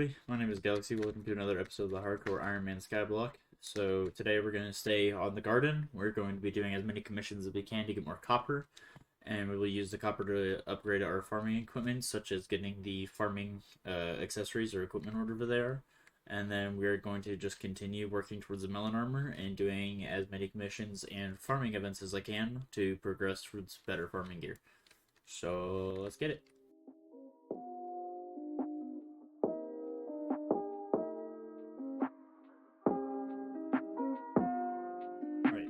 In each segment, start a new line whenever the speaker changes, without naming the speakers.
everybody, my name is Galaxy. Welcome to another episode of the Hardcore Ironman Skyblock. So today we're going to stay on the garden. We're going to be doing as many commissions as we can to get more copper. And we will use the copper to upgrade our farming equipment, such as getting the farming accessories or equipment whatever they are. And then we're going to just continue working towards the melon armor and doing as many commissions and farming events as I can to progress towards better farming gear. So let's get it.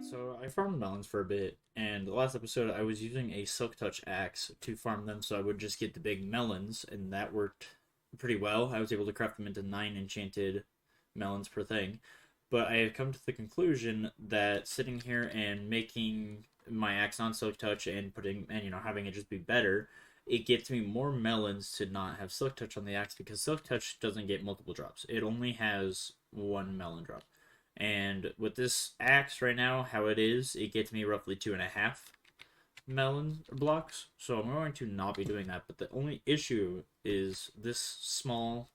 So I farmed melons for a bit, and the last episode I was using a Silk Touch axe to farm them, so I would just get the big melons, and that worked pretty well. I was able to craft them into 9 enchanted melons per thing, but I have come to the conclusion that sitting here and making my axe on Silk Touch and having it just be better, it gets me more melons to not have Silk Touch on the axe, because Silk Touch doesn't get multiple drops. It only has one melon drop. And with this axe right now, how it is, it gets me roughly 2.5 melon blocks. So I'm going to not be doing that. But the only issue is this small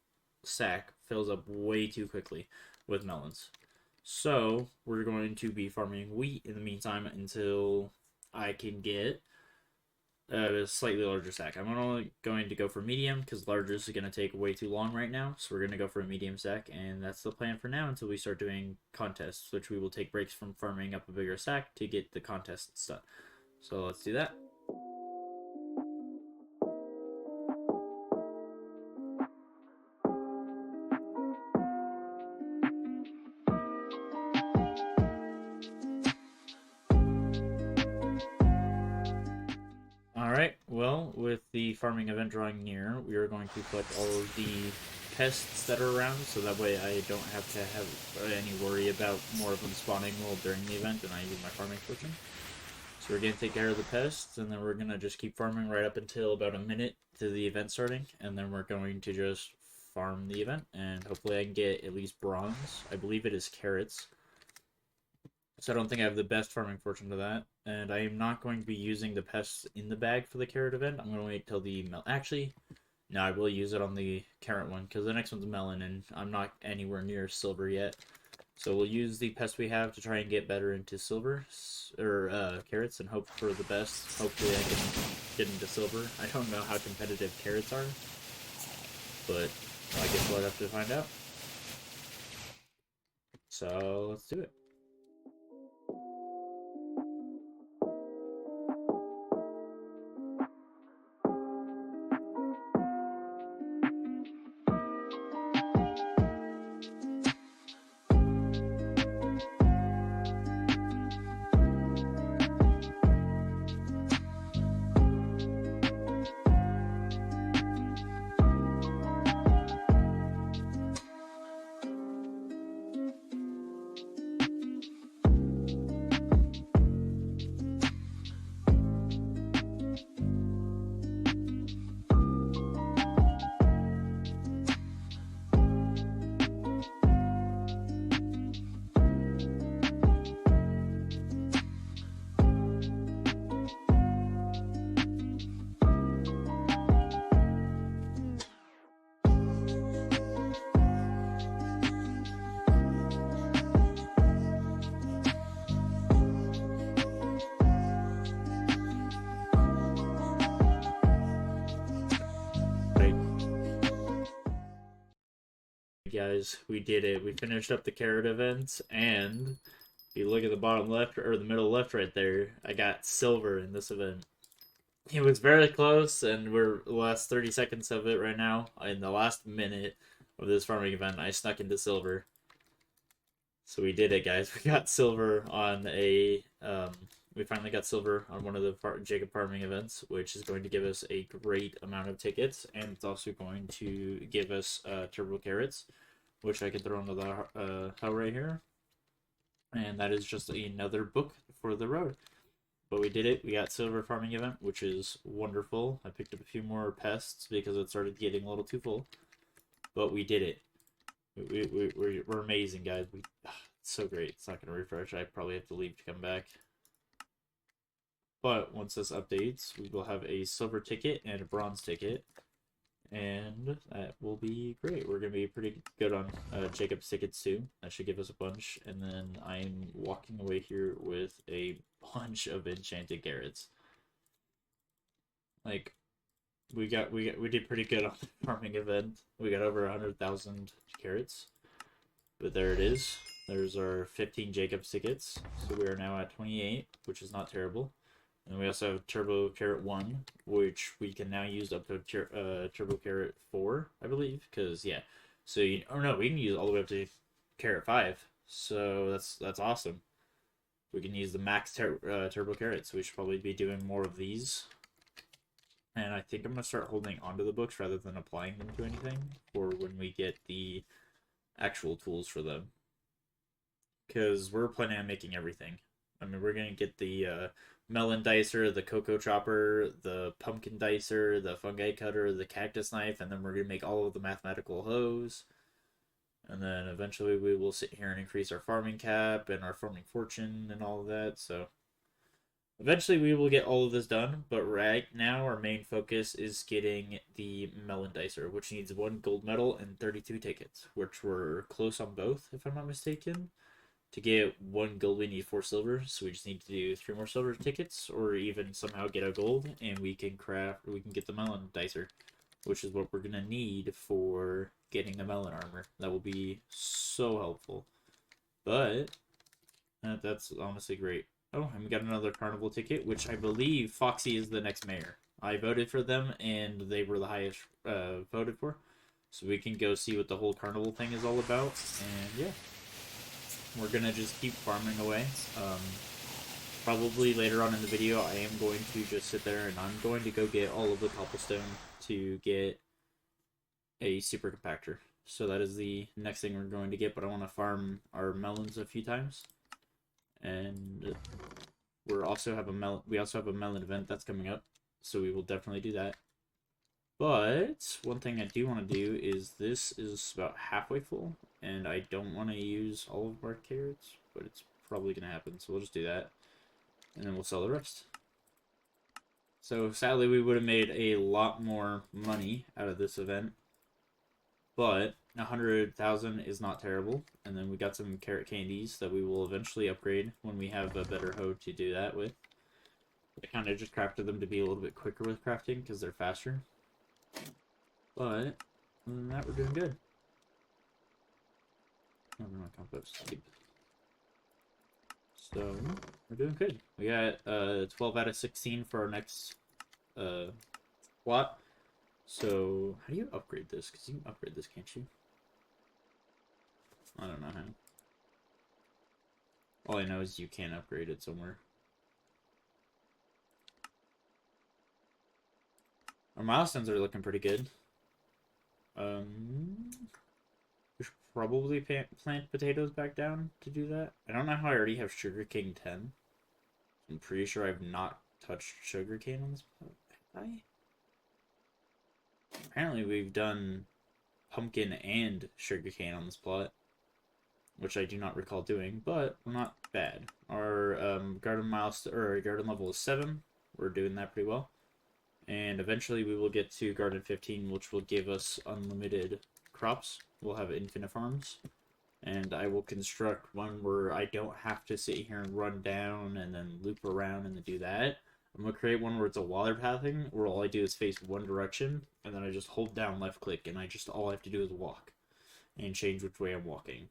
sack fills up way too quickly with melons. So we're going to be farming wheat in the meantime until I can get a slightly larger sack. I'm only going to go for medium because larger is going to take way too long right now. So we're going to go for a medium sack, and that's the plan for now until we start doing contests, which we will take breaks from farming up a bigger sack to get the contests done. So let's do that. Alright, well, with the farming event drawing near, we are going to collect all of the pests that are around, so that way I don't have to have any worry about more of them spawning while during the event and I use my farming fortune. So we're going to take care of the pests, and then we're going to just keep farming right up until about a minute to the event starting, and then we're going to just farm the event, and hopefully I can get at least bronze. I believe it is carrots. So I don't think I have the best farming fortune to that. And I am not going to be using the pests in the bag for the carrot event. I'm going to wait till the Actually, no, I will use it on the carrot one, because the next one's a melon, and I'm not anywhere near silver yet. So we'll use the pest we have to try and get better into silver, or carrots, and hope for the best. Hopefully I can get into silver. I don't know how competitive carrots are, but I guess we'll have to find out. So let's do it. Guys, we did it. We finished up the carrot event, and if you look at the bottom left, or the middle left right there, I got silver in this event. It was very close, and we're the last 30 seconds of it right now. In the last minute of this farming event, I snuck into silver. So we did it, guys. We got silver on we finally got silver on one of the Jacob farming events, which is going to give us a great amount of tickets, and it's also going to give us turbo carrots, which I can throw into the hell right here. And that is just another book for the road. But we did it. We got silver farming event, which is wonderful. I picked up a few more pests because it started getting a little too full. But we did it. We're amazing, guys. It's so great. It's not going to refresh. I probably have to leave to come back. But once this updates, we will have a silver ticket and a bronze ticket. and that will be great. We're gonna be pretty good on Jacob's tickets too. That should give us a bunch, and then I'm walking away here with a bunch of enchanted carrots. Like we did pretty good on the farming event. We got over 100,000 carrots, but there it is. There's our 15 Jacob's tickets, so we are now at 28, which is not terrible. And we also have Turbo Carrot 1, which we can now use up to Turbo Carrot 4, I believe. Because, yeah. So, oh no, we can use all the way up to Carrot 5. So, that's awesome. We can use the max Turbo Carrot, so we should probably be doing more of these. And I think I'm going to start holding onto the books rather than applying them to anything for when we get the actual tools for them. Because we're planning on making everything. I mean, we're going to get the melon dicer, the cocoa chopper, the pumpkin dicer, the fungi cutter, the cactus knife, and then we're going to make all of the mathematical hoes. And then eventually we will sit here and increase our farming cap and our farming fortune and all of that. So eventually we will get all of this done, but right now our main focus is getting the melon dicer, which needs 1 gold medal and 32 tickets, which we're close on both, if I'm not mistaken. To get 1 gold, we need 4 silver, so we just need to do 3 more silver tickets, or even somehow get a gold, and we can get the melon dicer, which is what we're gonna need for getting the melon armor. That will be so helpful. But that's honestly great. Oh, and we got another carnival ticket, which I believe Foxy is the next mayor. I voted for them, and they were the highest voted for, so we can go see what the whole carnival thing is all about, and yeah. We're gonna just keep farming away. Probably later on in the video, I am going to just sit there and I'm going to go get all of the cobblestone to get a super compactor. So that is the next thing we're going to get, but I want to farm our melons a few times. And we also have a melon event that's coming up, so we will definitely do that. But one thing I do want to do is this is about halfway full, and I don't want to use all of our carrots, but it's probably going to happen, so we'll just do that, and then we'll sell the rest. So sadly, we would have made a lot more money out of this event, but 100,000 is not terrible, and then we got some carrot candies that we will eventually upgrade when we have a better hoe to do that with. I kind of just crafted them to be a little bit quicker with crafting because they're faster. But other than that, we're doing good. Oh, we're not compost. So we're doing good. We got 12 out of 16 for our next plot. So how do you upgrade this? Because you can upgrade this, can't you? I don't know how. All I know is you can upgrade it somewhere. Our milestones are looking pretty good. We should probably plant potatoes back down to do that. I don't know how I already have sugarcane 10. I'm pretty sure I've not touched sugarcane on this plot. Have I? Apparently we've done pumpkin and sugarcane on this plot, which I do not recall doing, but we're not bad. Our garden level is 7. We're doing that pretty well. And eventually we will get to garden 15, which will give us unlimited crops. We'll have infinite farms. And I will construct one where I don't have to sit here and run down and then loop around and then do that. I'm going to create one where it's a water pathing, where all I do is face one direction, and then I just hold down left click, and all I have to do is walk and change which way I'm walking.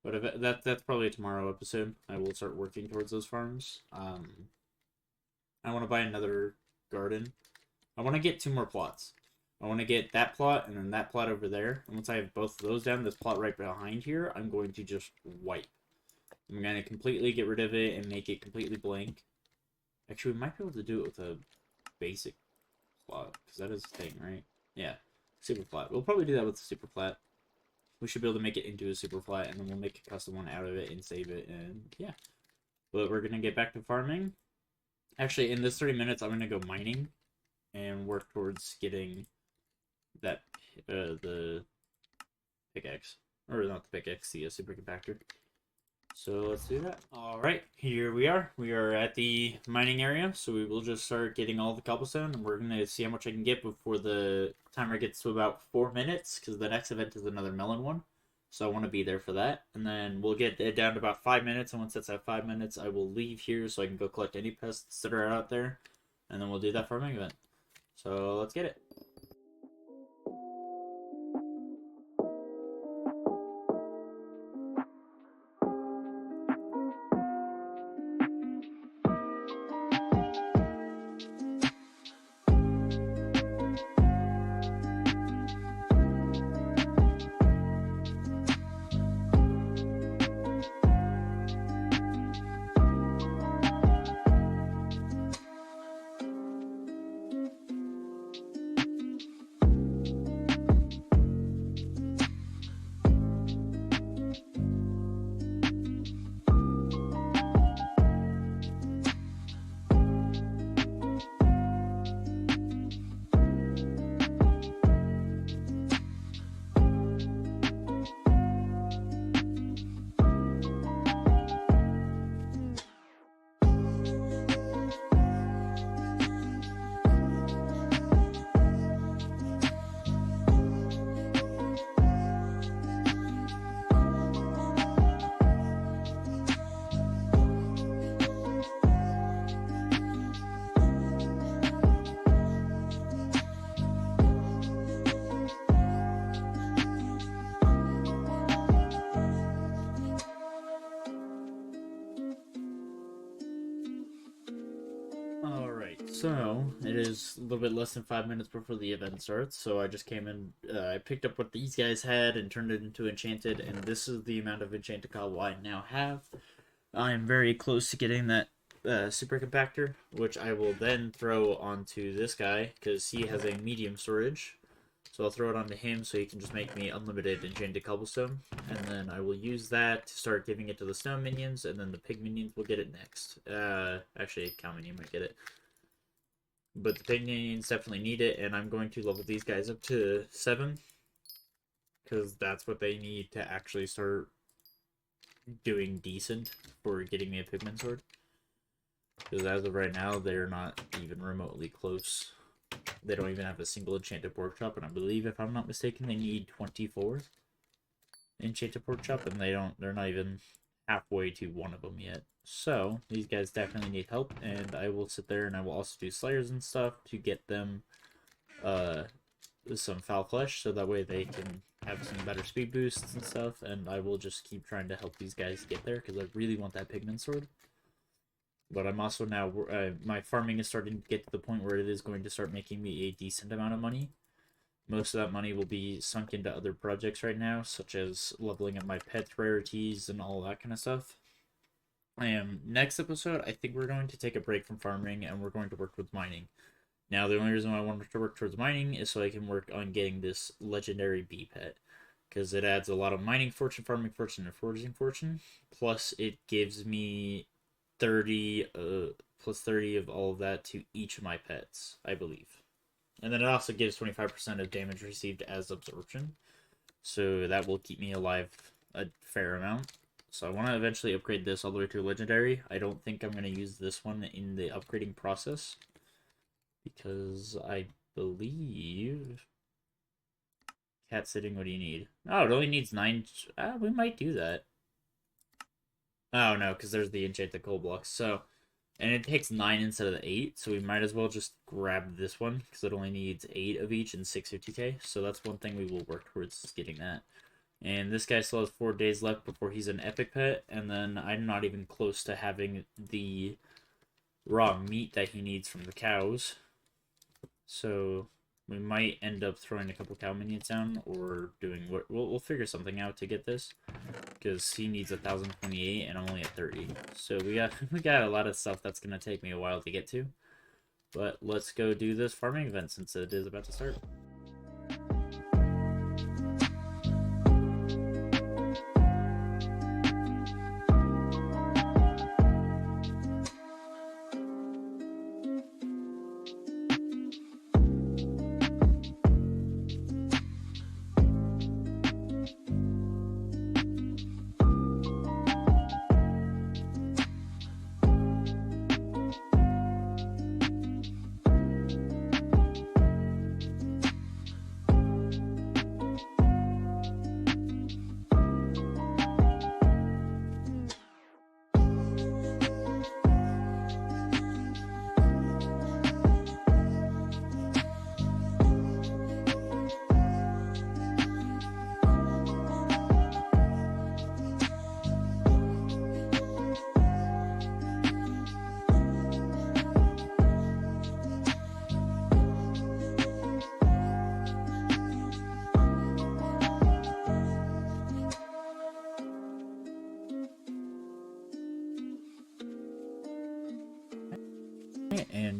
But that's probably a tomorrow episode. I will start working towards those farms. I want to buy another garden. I want to get 2 more plots. I want to get that plot and then that plot over there. And once I have both of those down, this plot right behind here, I'm going to just wipe. I'm going to completely get rid of it and make it completely blank. Actually, we might be able to do it with a basic plot, because that is a thing, right? Yeah, super plot. We'll probably do that with the super plot. We should be able to make it into a super plot, and then we'll make a custom one out of it and save it, and yeah. But we're going to get back to farming. Actually, in this 30 minutes, I'm going to go mining and work towards getting that, the pickaxe. Or not the pickaxe, the super compactor. So let's do that. All right, here we are. We are at the mining area, so we will just start getting all the cobblestone, and we're gonna see how much I can get before the timer gets to about 4 minutes, because the next event is another melon one. So I want to be there for that, and then we'll get it down to about 5 minutes. And once it's at 5 minutes, I will leave here so I can go collect any pests that are out there, and then we'll do that farming event. So let's get it. Alright, so it is a little bit less than 5 minutes before the event starts, so I just came in, I picked up what these guys had and turned it into enchanted, and this is the amount of enchanted cobble I now have. I am very close to getting that super compactor, which I will then throw onto this guy, because he has a medium storage. So I'll throw it onto him so he can just make me unlimited enchanted cobblestone. And then I will use that to start giving it to the stone minions, and then the pig minions will get it next. Actually, cow minion might get it. But the pig minions definitely need it, and I'm going to level these guys up to 7. Because that's what they need to actually start doing decent for getting me a pigman sword. Because as of right now, they're not even remotely close. They don't even have a single enchanted pork chop, and I believe, if I'm not mistaken, they need 24 enchanted pork chop, and they're not even halfway to one of them yet. So these guys definitely need help, and I will sit there and I will also do slayers and stuff to get them some foul flesh, so that way they can have some better speed boosts and stuff, and I will just keep trying to help these guys get there, because I really want that pigman sword. But I'm also now, my farming is starting to get to the point where it is going to start making me a decent amount of money. Most of that money will be sunk into other projects right now, such as leveling up my pets rarities and all that kind of stuff. Next episode, I think we're going to take a break from farming and we're going to work with mining. Now, the only reason why I wanted to work towards mining is so I can work on getting this legendary bee pet, because it adds a lot of mining fortune, farming fortune, and foraging fortune. Plus, it gives me 30 plus 30 of all of that to each of my pets, I believe. And then it also gives 25% of damage received as absorption, so that will keep me alive a fair amount. So I want to eventually upgrade this all the way to legendary. I don't think I'm going to use this one in the upgrading process, because I believe cat sitting, what do you need? Oh, it only needs 9. We might do that. Oh, no, because there's the enchanted coal blocks. So, and it takes 9 instead of the 8, so we might as well just grab this one, because it only needs 8 of each and 650k. So that's one thing we will work towards getting that. And this guy still has 4 days left before he's an epic pet, and then I'm not even close to having the raw meat that he needs from the cows. So we might end up throwing a couple cow minions down, or doing what we'll figure something out to get this, because he needs 1028 and I'm only at 30. So we got a lot of stuff that's gonna take me a while to get to. But let's go do this farming event since it is about to start.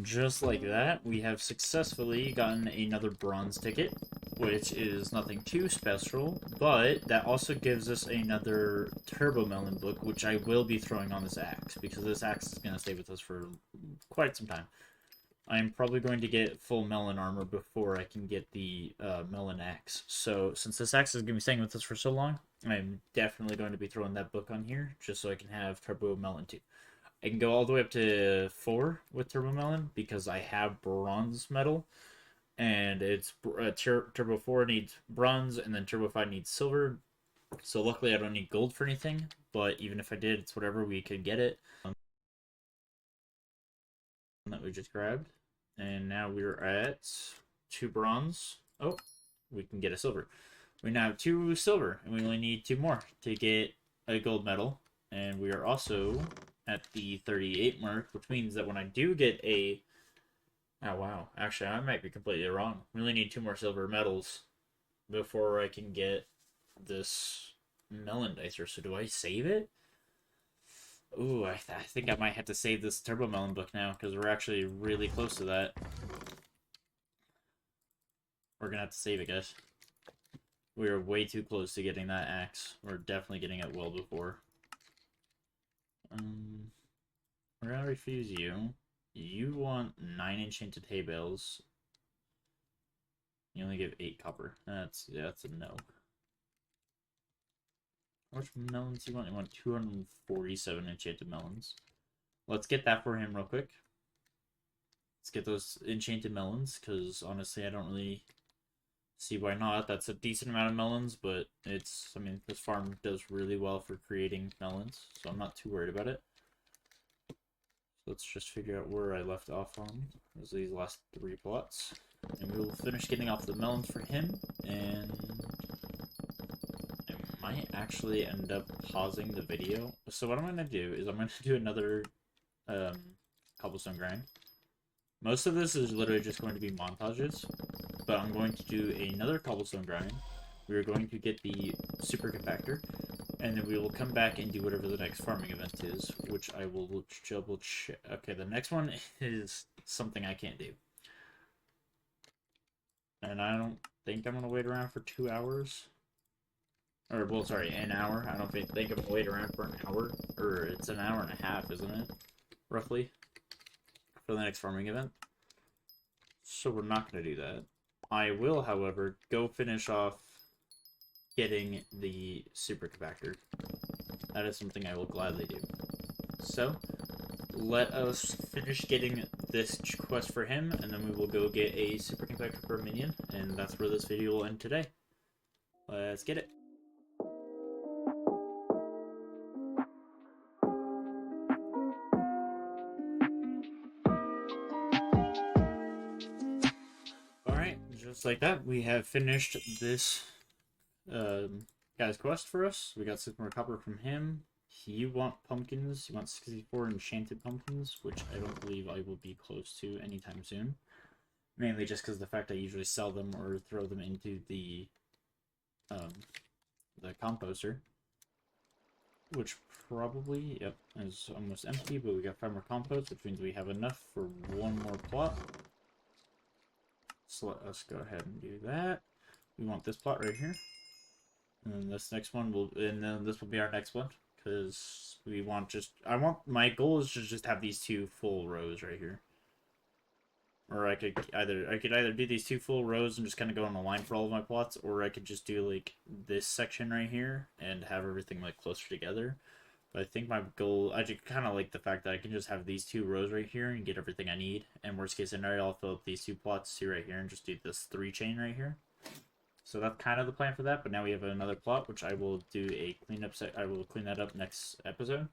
just like that, we have successfully gotten another bronze ticket, which is nothing too special, but that also gives us another Turbo Melon book, which I will be throwing on this axe, because this axe is going to stay with us for quite some time. I'm probably going to get full melon armor before I can get the melon axe. So since this axe is going to be staying with us for so long, I'm definitely going to be throwing that book on here, just so I can have Turbo Melon too. I can go all the way up to 4 with Turbo Melon because I have bronze metal, and it's Turbo 4 needs bronze, and then Turbo 5 needs silver. So luckily I don't need gold for anything, but even if I did, it's whatever, we could get it. That we just grabbed. And now we're at 2 bronze. Oh, we can get a silver. We now have 2 silver, and we only need 2 more to get a gold medal. And we are also at the 38 mark, which means that when I do get a... Oh, wow. Actually, I might be completely wrong. We only need 2 more silver medals before I can get this melon dicer. So do I save it? Ooh, I think I might have to save this Turbo Melon book now, because we're actually really close to that. We're gonna have to save it, guys. We are way too close to getting that axe. We're definitely getting it well before. We're gonna refuse you. You want 9 enchanted hay bales. You only give 8 copper. That's a no. How much melons do you want? You want 247 enchanted melons. Let's get that for him real quick. Let's get those enchanted melons, because honestly I don't really see why not. That's a decent amount of melons, but it's, I mean, this farm does really well for creating melons, so I'm not too worried about it. Let's just figure out where I left off on. Those are these last 3 plots. And we will finish getting off the melons for him, and I might actually end up pausing the video. So what I'm going to do is I'm going to do another cobblestone grind. Most of this is literally just going to be montages, but I'm going to do another cobblestone grind. We're going to get the super compactor, and then we will come back and do whatever the next farming event is, which I will double check. Okay, the next one is something I can't do. And I don't think I'm going to wait around for 2 hours. Or, well, sorry, an hour. I don't think I'm going to wait around for an hour. Or it's an hour and a half, isn't it? Roughly. For the next farming event. So we're not going to do that. I will, however, go finish off getting the super compactor. That is something I will gladly do. So, let us finish getting this quest for him, and then we will go get a super compactor for a minion, and that's where this video will end today. Let's get it. Alright, just like that, we have finished this guy's quest for us. We got 6 more copper from him. You want pumpkins. You want 64 enchanted pumpkins, which I don't believe I will be close to anytime soon. Mainly just because of the fact I usually sell them or throw them into the composter. Which probably, yep, is almost empty, but we got 5 more compost, which means we have enough for 1 more plot. So let us go ahead and do that. We want this plot right here. And then this next one will, and then this will be our next one. Because we want my goal is to just have these 2 full rows right here. Or I could either do these 2 full rows and just kind of go on a line for all of my plots, or I could just do like this section right here and have everything like closer together. But I think my goal, I just kind of like the fact that I can just have these 2 rows right here and get everything I need. And worst case scenario, I'll fill up these 2 plots too right here and just do this 3 chain right here. So that's kind of the plan for that, but now we have another plot, which I will do a cleanup set. I will clean that up next episode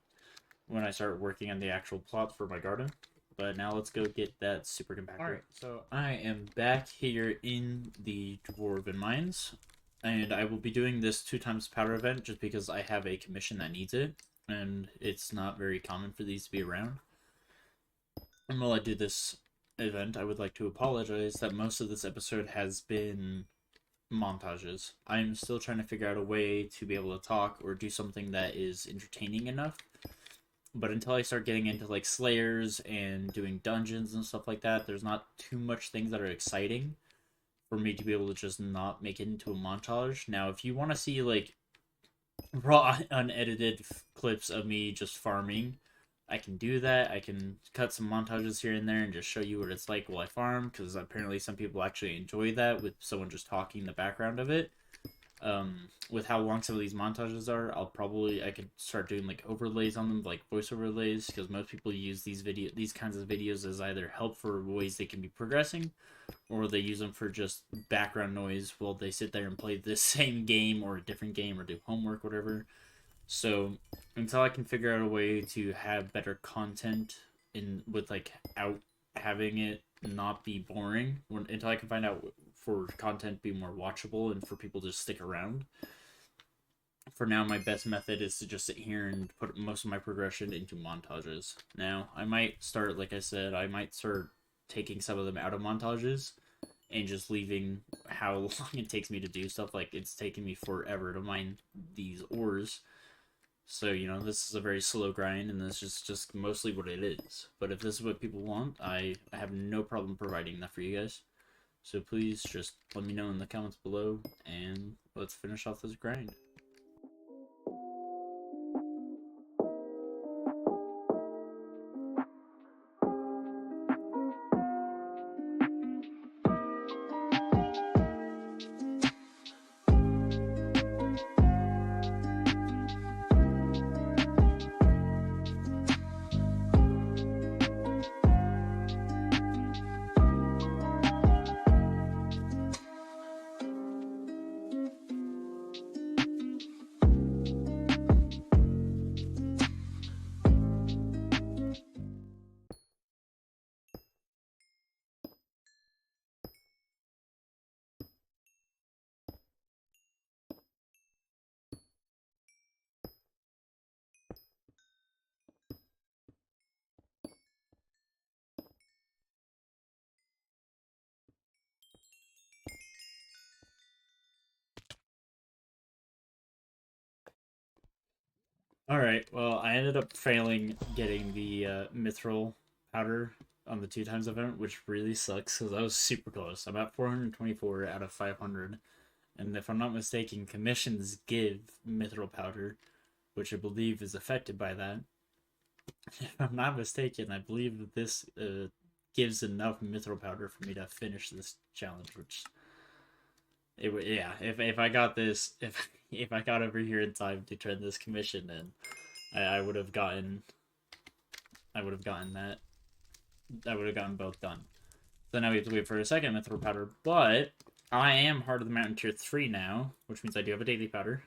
when I start working on the actual plot for my garden. But now let's go get that super compactor. Alright, so I am back here in the Dwarven Mines, and I will be doing this 2 times powder event just because I have a commission that needs it, and it's not very common for these to be around. And while I do this event, I would like to apologize that most of this episode has been montages. I'm still trying to figure out a way to be able to talk or do something that is entertaining enough But until I start getting into like slayers and doing dungeons and stuff like that, there's not too much things that are exciting for me to be able to just not make it into a montage. Now, if you want to see like raw, unedited clips of me just farming, I can do that. I can cut some montages here and there and just show you what it's like while I farm, because apparently some people actually enjoy that with someone just talking in the background of it. With how long some of these montages are, I could start doing like overlays on them, like voice overlays, because most people use these kinds of videos as either help for ways they can be progressing, or they use them for just background noise while they sit there and play the same game or a different game or do homework, whatever. So until I can figure out a way to have better content in with like out having it not be boring, until I can find out for content be more watchable and for people to stick around. For now, my best method is to just sit here and put most of my progression into montages. Now, I might start, like I said, I might start taking some of them out of montages and just leaving how long it takes me to do stuff. Like, it's taking me forever to mine these ores. So, this is a very slow grind, and this is just mostly what it is. But if this is what people want, I have no problem providing that for you guys. So please just let me know in the comments below, and let's finish off this grind. Alright, well, I ended up failing getting the mithril powder on the 2 times event, which really sucks because I was super close. I'm at 424 out of 500. And if I'm not mistaken, commissions give mithril powder, which I believe is affected by that. If I'm not mistaken, I believe that this gives enough mithril powder for me to finish this challenge, which yeah, if I got this, if I got over here in time to turn this commission in, I would have gotten that. I would have gotten both done. So now we have to wait for a second mithril powder, but I am Heart of the Mountain tier 3 now, which means I do have a daily powder.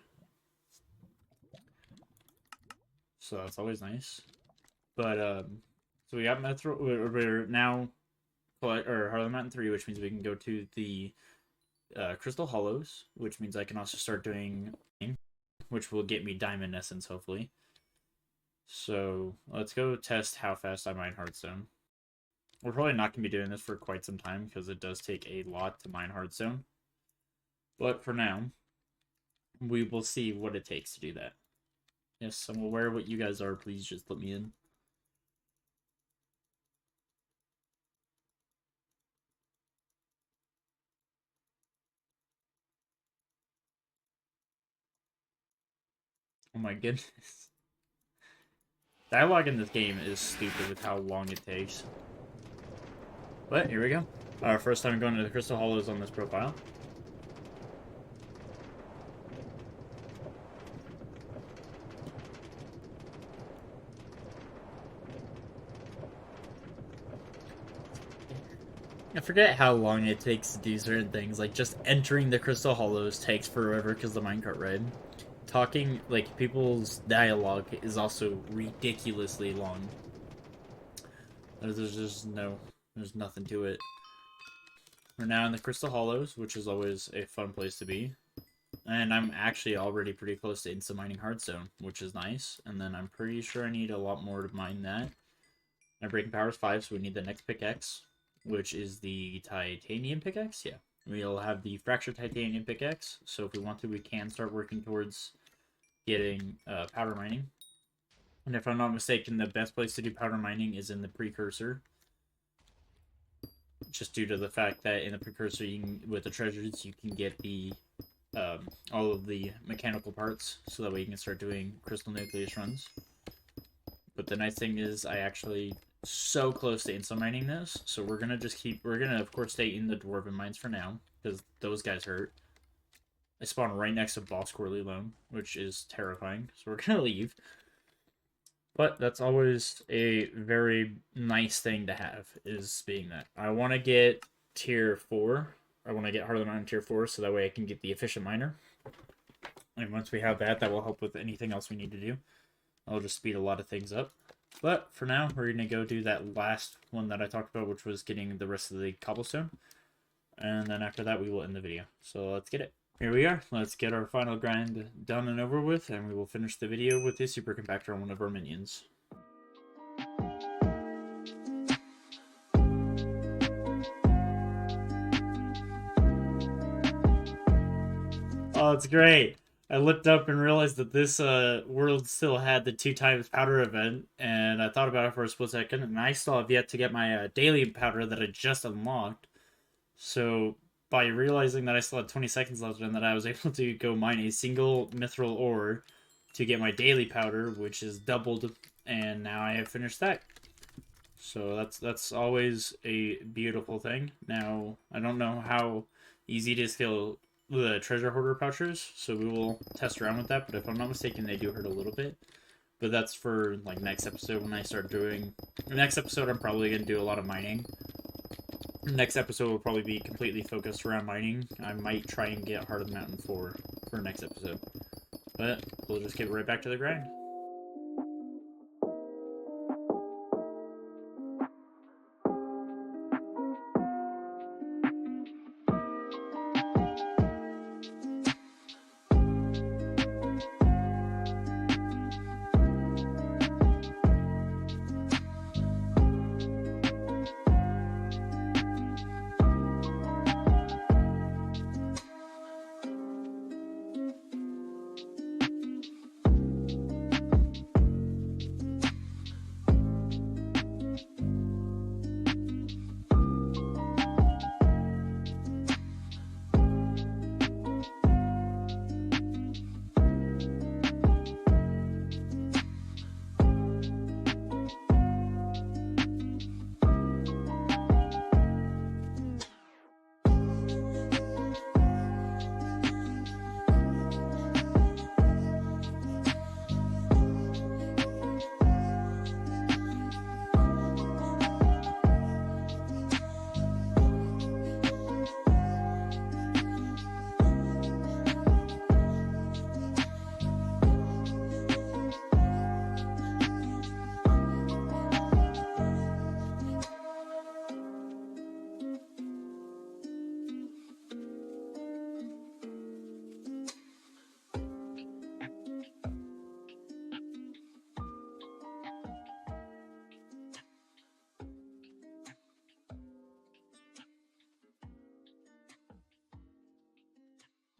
So that's always nice. But so we got mithril. We're now Heart of the Mountain 3, which means we can go to the Crystal Hollows, which means I can also start doing, which will get me Diamond Essence, hopefully. So let's go test how fast I mine Hearthstone. We're probably not going to be doing this for quite some time because it does take a lot to mine Hearthstone. But for now, we will see what it takes to do that. Yes, I'm aware of what you guys are. Please just let me in. Oh my goodness. Dialogue in this game is stupid with how long it takes. But here we go. Our first time going to the Crystal Hollows on this profile. I forget how long it takes to do certain things. Like, just entering the Crystal Hollows takes forever because the minecart ride. Talking, like, people's dialogue is also ridiculously long. There's nothing to it. We're now in the Crystal Hollows, which is always a fun place to be. And I'm actually already pretty close to insta mining Hearthstone, which is nice. And then I'm pretty sure I need a lot more to mine that. My breaking power is 5, so we need the next pickaxe, which is the titanium pickaxe. Yeah, we'll have the fractured titanium pickaxe. So if we want to, we can start working towards getting powder mining. And if I'm not mistaken, the best place to do powder mining is in the precursor. Just due to the fact that in the precursor, with the treasures, you can get the all of the mechanical parts, so that way you can start doing crystal nucleus runs. But the nice thing is, I actually so close to insta mining this, so we're gonna of course stay in the dwarven mines for now, because those guys hurt. I spawn right next to Boss Corley Loam, which is terrifying, so we're gonna leave. But that's always a very nice thing to have, is being that. I want to get tier 4. I want to get Harlem on tier 4, so that way I can get the efficient miner. And once we have that, that will help with anything else we need to do. I'll just speed a lot of things up. But for now, we're going to go do that last one that I talked about, which was getting the rest of the cobblestone. And then after that, we will end the video. So let's get it. Here we are. Let's get our final grind done and over with, and we will finish the video with a super compactor on one of our minions. Oh, it's great. I looked up and realized that this world still had the 2x powder event, and I thought about it for a split second, and I still have yet to get my daily powder that I just unlocked. So by realizing that I still had 20 seconds left and that I was able to go mine a single mithril ore to get my daily powder, which is doubled, and now I have finished that. So that's always a beautiful thing. Now, I don't know how easy it is to kill the treasure hoarder pouchers, so we will test around with that, but if I'm not mistaken, they do hurt a little bit. But that's for, like, next episode when I start doing... The next episode, I'm probably going to do a lot of mining. Next episode will probably be completely focused around mining. I might try and get Heart of the Mountain 4 for next episode. But we'll just get right back to the grind.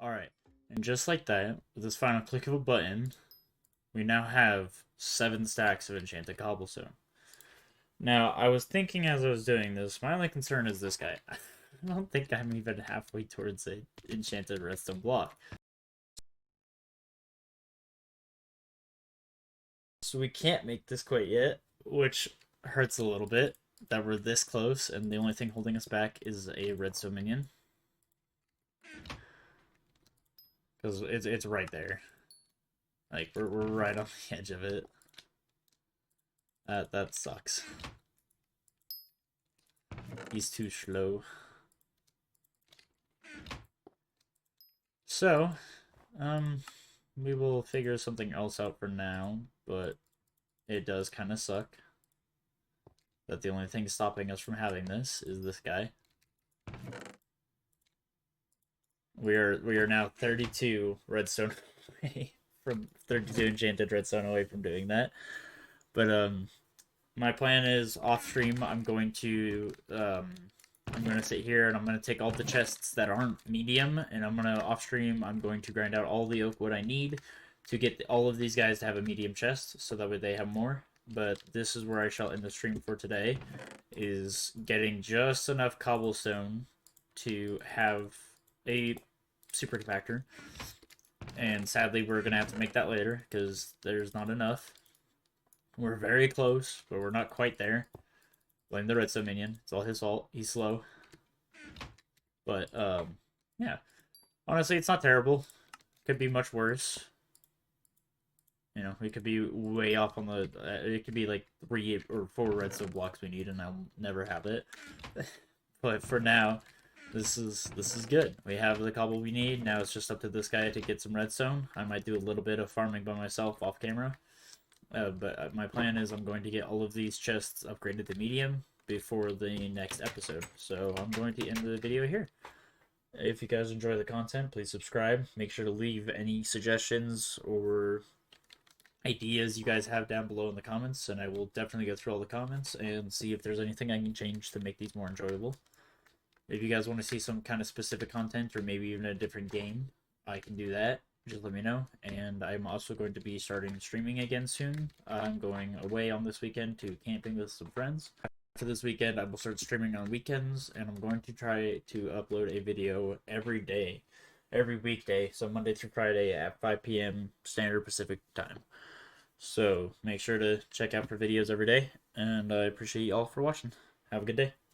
Alright, and just like that, with this final click of a button, we now have 7 stacks of enchanted cobblestone. Now, I was thinking as I was doing this, my only concern is this guy. I don't think I'm even halfway towards an enchanted redstone block. So we can't make this quite yet, which hurts a little bit that we're this close, and the only thing holding us back is a redstone minion. Because it's right there. Like, we're right on the edge of it. That sucks. He's too slow. So, we will figure something else out for now, but it does kind of suck that the only thing stopping us from having this is this guy. We are now 32 redstone away from 32 enchanted redstone away from doing that. But my plan is off stream. I'm going to sit here and I'm gonna take all the chests that aren't medium, and I'm gonna off stream. I'm going to grind out all the oak wood I need to get all of these guys to have a medium chest, so that way they have more. But this is where I shall end the stream for today, is getting just enough cobblestone to have a super compactor. And sadly, we're going to have to make that later, because there's not enough. We're very close, but we're not quite there. Blame the redstone minion. It's all his fault. He's slow. But, yeah. Honestly, it's not terrible. Could be much worse. You know, it could be way off on the. It could be like 3 or 4 redstone blocks we need, and I'll never have it. But for now, this is good. We have the cobble we need. Now it's just up to this guy to get some redstone. I might do a little bit of farming by myself off camera. But my plan is I'm going to get all of these chests upgraded to medium before the next episode. So I'm going to end the video here. If you guys enjoy the content, please subscribe. Make sure to leave any suggestions or ideas you guys have down below in the comments, and I will definitely go through all the comments and see if there's anything I can change to make these more enjoyable. If you guys want to see some kind of specific content or maybe even a different game, I can do that. Just let me know. And I'm also going to be starting streaming again soon. I'm going away on this weekend to camping with some friends. After this weekend, I will start streaming on weekends, and I'm going to try to upload a video every day, every weekday, so Monday through Friday at 5 p.m. Standard Pacific Time. So make sure to check out for videos every day, and I appreciate you all for watching. Have a good day.